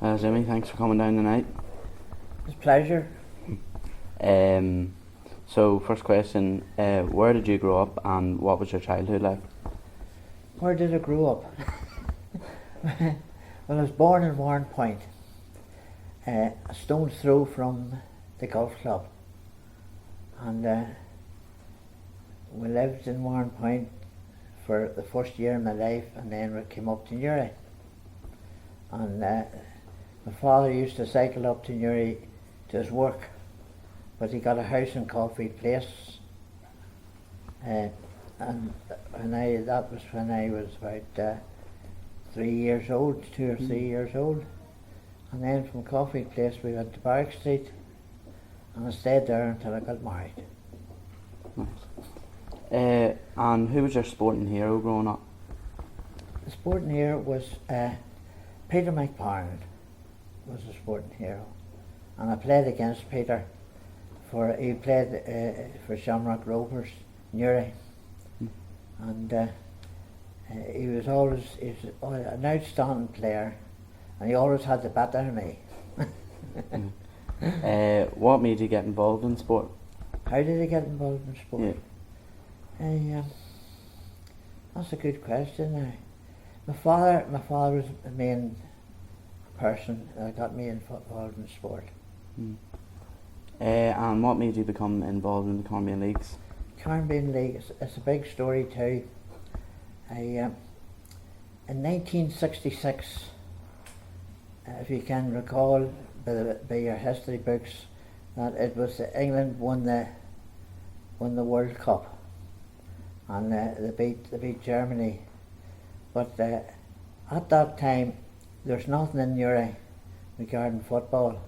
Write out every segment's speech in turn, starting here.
Jimmy, thanks for coming down tonight. It's a pleasure. So first question, where did you grow up and what was your childhood like? Where did I grow up? Well, I was born in Warren Point, a stone's throw from the golf club, and we lived in Warren Point for the first year of my life, and then we came up to Newry. And my father used to cycle up to Newry to his work, but he got a house in Coffee Place, and that was when I was about 3 years old, 2 or 3 years old. And then from Coffee Place we went to Barrack Street, and I stayed there until I got married. Nice. And who was your sporting hero growing up? The sporting hero was Peter McParland was a sporting hero, and I played against Peter. He played for Shamrock Rovers, Newry, and he was an outstanding player, and he always had the better of me. What made you get involved in sport? How did I get involved in sport? Yeah. That's a good question now. My father was the main person that got me involved in sport. And what made you become involved in the Carnbane Leagues? Carnbane League, it's a big story too. In 1966, if you can recall by your history books, that it was England won the World Cup, and they beat Germany. But at that time, there's nothing in Newry regarding football.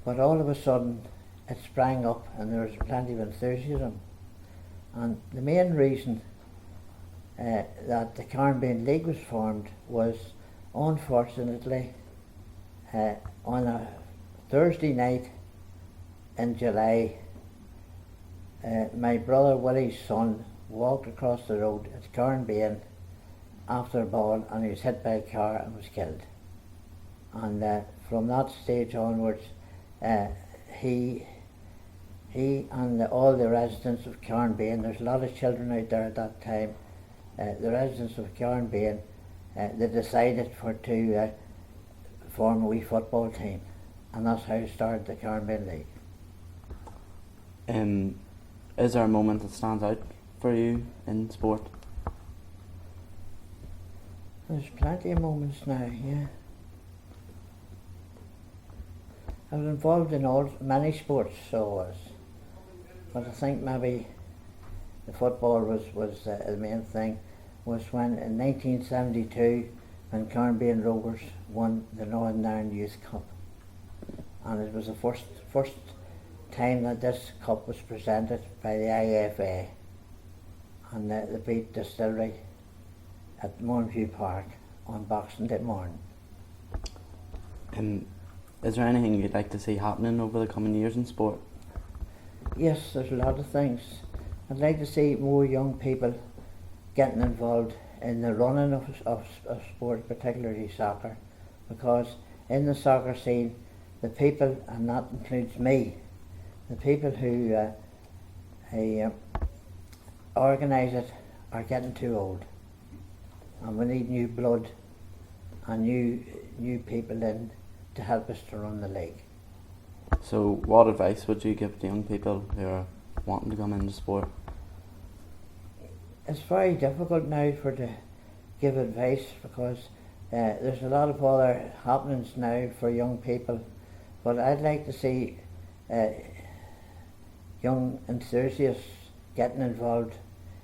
But all of a sudden, it sprang up, and there was plenty of enthusiasm. And the main reason that the Carnbane League was formed was, unfortunately, on a Thursday night in July, my brother Willie's son walked across the road at Carnbane after a ball, and he was hit by a car and was killed. And from that stage onwards, he and all the residents of Carnbane, there's a lot of children out there at that time, the residents of Carnbane, they decided to form a wee football team, and that's how it started the Carnbane League. Is there a moment that stands out for you in sport? There's plenty of moments now, yeah. I was involved in many sports, so I was. But I think maybe the football was the main thing, was when in 1972, when Carnbane Rovers won the Northern Ireland Youth Cup. And it was the first time that this cup was presented by the IFA, and they beat Distillery at Mornview Park on Boxing Day morning. Is there anything you'd like to see happening over the coming years in sport? Yes, there's a lot of things. I'd like to see more young people getting involved in the running of sport, particularly soccer, because in the soccer scene, the people, and that includes me, the people who organise it are getting too old, and we need new blood and new people in to help us to run the league. So what advice would you give to young people who are wanting to come into sport? It's very difficult now to give advice, because there's a lot of other happenings now for young people, but I'd like to see young enthusiasts getting involved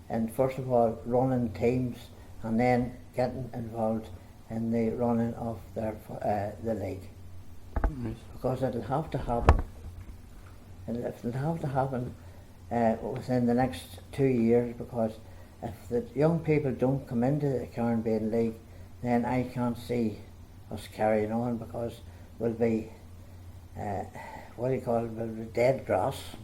in, first of all, running teams, and then getting involved in the running of the league. Nice. Because it'll have to happen. It'll have to happen within the next 2 years, because if the young people don't come into the Carnbane League, then I can't see us carrying on, because we'll be, we'll be dead grass.